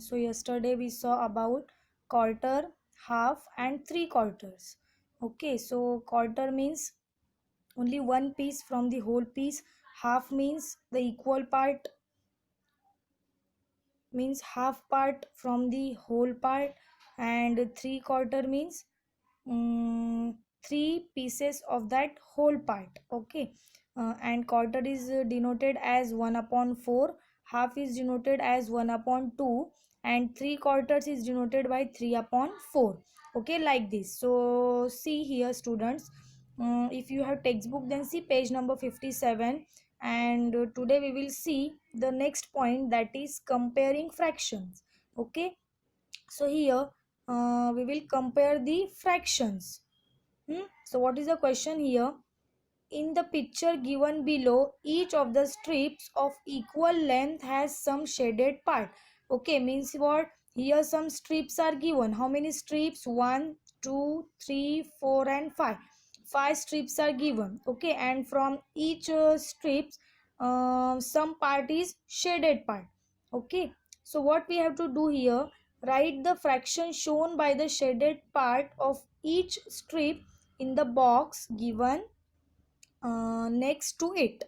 So yesterday we saw about quarter, half and three quarters. Okay, so quarter means only one piece from the whole piece. Half means the equal part, means half part from the whole part, and three quarter means three pieces of that whole part. Okay, and quarter is denoted as 1 upon 4, half is denoted as 1 upon 2, and three quarters is denoted by 3 upon 4. Okay, like this. So see here students, if you have textbook then see page number 57, and today we will see the next point, that is comparing fractions. Okay, so here we will compare the fractions. So what is the question here? In the picture given below, each of the strips of equal length has some shaded part. Okay, means what? Here some strips are given. How many strips? 1, 2, 3, 4 and 5. 5 strips are given. Okay, and from each strips some part is shaded part. Okay, so what we have to do here? Write the fraction shown by the shaded part of each strip in the box given next to it.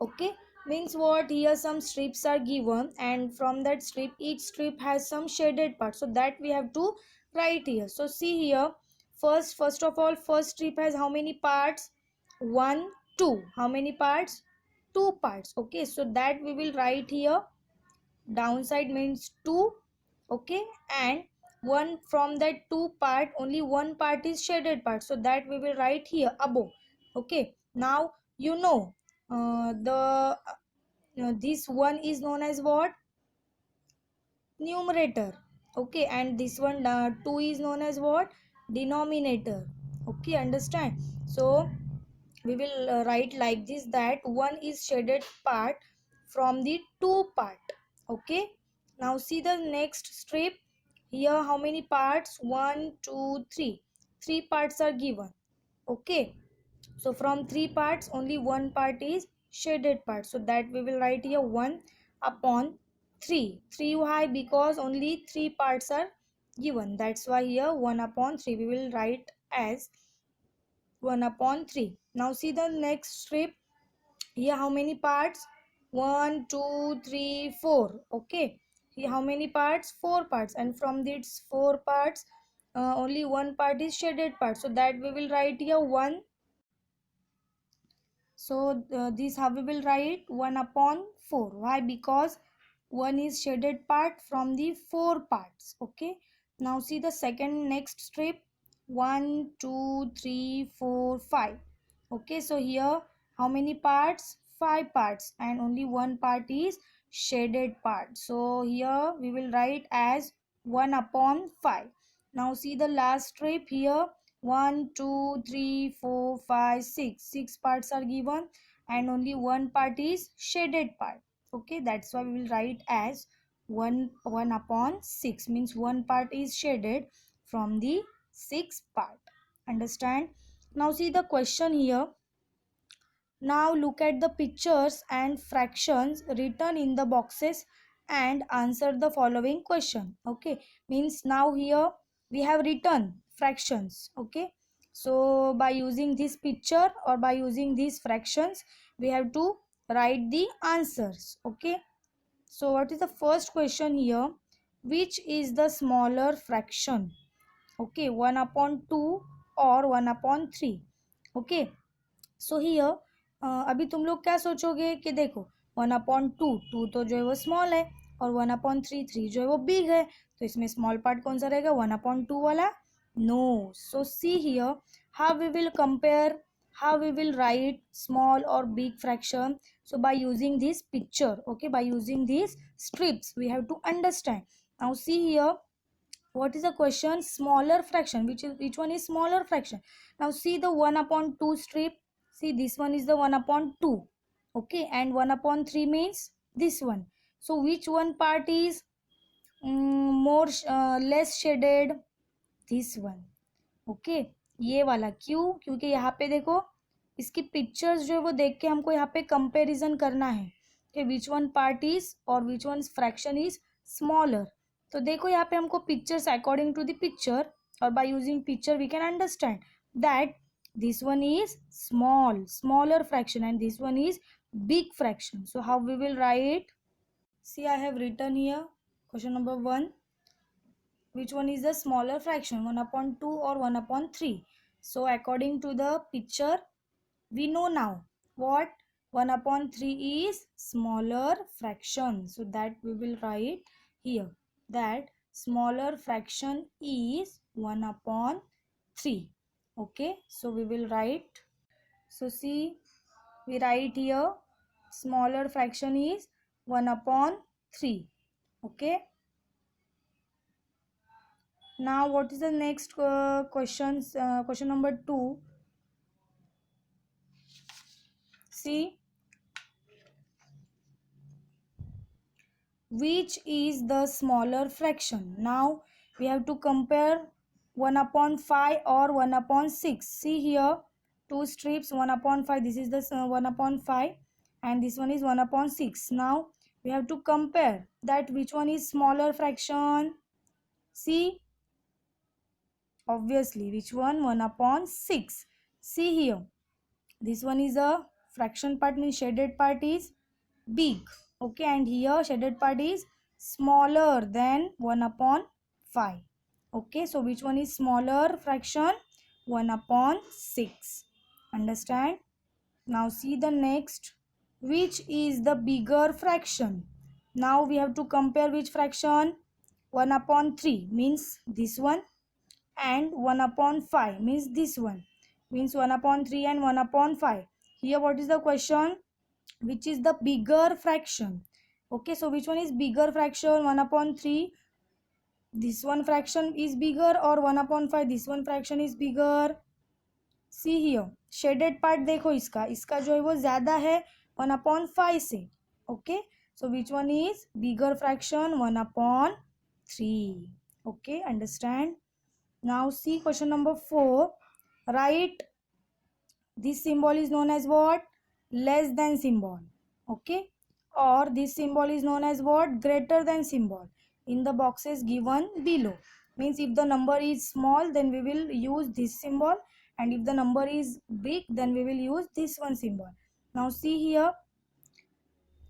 Okay, means what? Here some strips are given, and from that strip each strip has some shaded part, so that we have to write here. So see here, first of all, first strip has how many parts? 1, 2. How many parts? 2 parts. Okay, so that we will write here. Downside means 2. Okay, and one from that 2 part, only one part is shaded part, so that we will write here above. Okay, now you know the this one is known as what? Numerator. Okay, and this one 2 is known as what? Denominator. Okay, understand? So we will write like this, that one is shaded part from the 2 part. Okay, now see the next strip. Here how many parts? 1, 2, 3. 3 parts are given. Okay, so from 3 parts only one part is shaded part, so that we will write here 1 upon 3. 3 why? Because only 3 parts are given, that's why here 1 upon 3 we will write as 1 upon 3. Now see the next strip. Here how many parts? 1, 2, 3, 4. Okay, here how many parts? 4 parts, and from these 4 parts only one part is shaded part, so that we will write here 1. So this how we will write? 1 upon 4. Why? Because 1 is shaded part from the 4 parts. Okay, now see the second next strip. 1, 2, 3, 4, 5. Okay, so here how many parts? 5 parts, and only one part is shaded part, so here we will write as 1 upon 5. Now see the last strip. Here 1, 2, 3, 4, 5, 6. 6 parts are given, and only one part is shaded part. Okay, that's why we will write as 1 upon 6, means one part is shaded from the 6 part. Understand? Now see the question here. Now look at the pictures and fractions written in the boxes and answer the following question. Okay, means now here we have written fractions. Okay, so by using this picture or by using these fractions we have to write the answers. Okay, so what is the first question here? Which is the smaller fraction? Okay, 1 upon 2 or 1 upon 3. Okay, so here अभी तुम लोग क्या सोचोगे कि देखो 1/2, 2 तो जो है वो स्मॉल है, और 1/3, 3 जो है वो बिग है, तो इसमें स्मॉल पार्ट कौन सा रहेगा? 1/2 वाला? No. So see here how we will compare, how we will write small or big fraction. So by using this picture, okay, by using these strips we have to understand. Now see here, what is the question? Smaller fraction. Which one is smaller fraction? Now see the 1/2 strip. See, this one is the 1/2. Okay, and 1/3 means this one. So which one part is more less shaded? This one. Okay, ये वाला. क्यों? क्योंकि यहाँ पे देखो इसकी pictures जो है वो देख के हमको यहाँ पे कंपैरिजन करना है कि विच वन पार्ट इज और which one fraction is smaller. तो देखो यहाँ पे हमको pictures according to the picture और by using picture we can understand that this one is smaller fraction and this one is big fraction. So how we will write? See, I have written here question number 1. Which one is the smaller fraction, 1 upon 2 or 1 upon 3? So according to the picture we know now what 1 upon 3 is smaller fraction. So that we will write here that smaller fraction is 1 upon 3. Okay, so we will write. So see, we write here smaller fraction is 1 upon 3. Okay, now what is the next questions? Question number 2. See, which is the smaller fraction? Now we have to compare 1 upon 5 or 1 upon 6. See here, two strips, 1 upon 5. This is the 1 upon 5 and this one is 1 upon 6. Now we have to compare that which one is smaller fraction. See, obviously which one? 1 upon 6. See here, this one is a fraction part, means shaded part is big. Okay, and here shaded part is smaller than 1 upon 5. Okay, so which one is smaller fraction? 1 upon 6. Understand? Now see the next. Which is the bigger fraction? Now we have to compare which fraction? 1 upon 3 means this one, and 1 upon 5 means this one, means 1 upon 3 and 1 upon 5. Here what is the question? Which is the bigger fraction? Okay, so which one is bigger fraction? 1 upon 3, this one fraction is bigger, or 1 upon 5, this one fraction is bigger? See here, shaded part देखो, इसका जो है वो ज़्यादा है 1 upon 5 से. Okay, so which one is bigger fraction? 1 upon 3. Okay, understand? Now see question number 4. Write, this symbol is known as what? Less than symbol. Okay, or this symbol is known as what? Greater than symbol in the boxes given below. Means if the number is small then we will use this symbol, and if the number is big then we will use this one symbol. Now see here,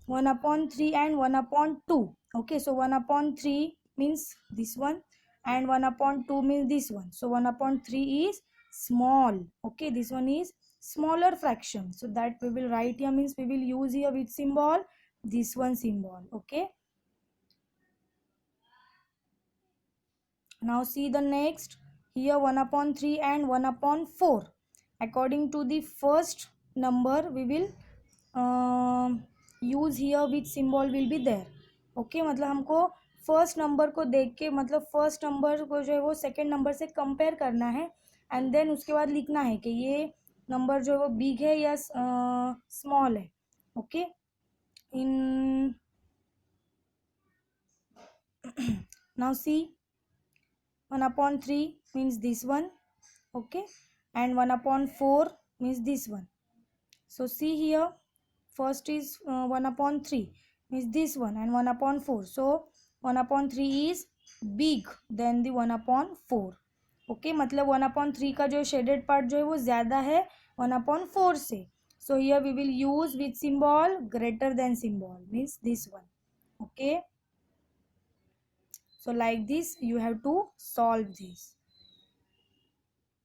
1 upon 3 and 1 upon 2. Okay, so 1 upon 3 means this one and 1 upon 2 means this one. So 1 upon 3 is small. Okay, this one is smaller fraction. So that we will write here, means we will use here which symbol? This one symbol. Okay, now see the next. Here 1 upon 3 and 1 upon 4. According to the first number we will use here which symbol will be there. Okay, मतलब हमको first number को देख के, मतलब first number को जो है वो सेकेंड नंबर से कंपेयर करना है, एंड देन उसके बाद लिखना है कि ये नंबर जो है वो बिग है या स्मॉल है. Okay, in now see 1 upon 3 means this one. Okay, and 1 upon 4 means this one. So see here, first is 1 upon 3 means this one, and 1 upon 4. So 1 upon 3 is big than the 1 upon 4. Okay, मतलब 1 upon 3 का जो shaded part जो है वो ज़्यादा है 1 upon 4 से. So here we will use which symbol? Greater than symbol, means this one. Okay, so like this you have to solve this.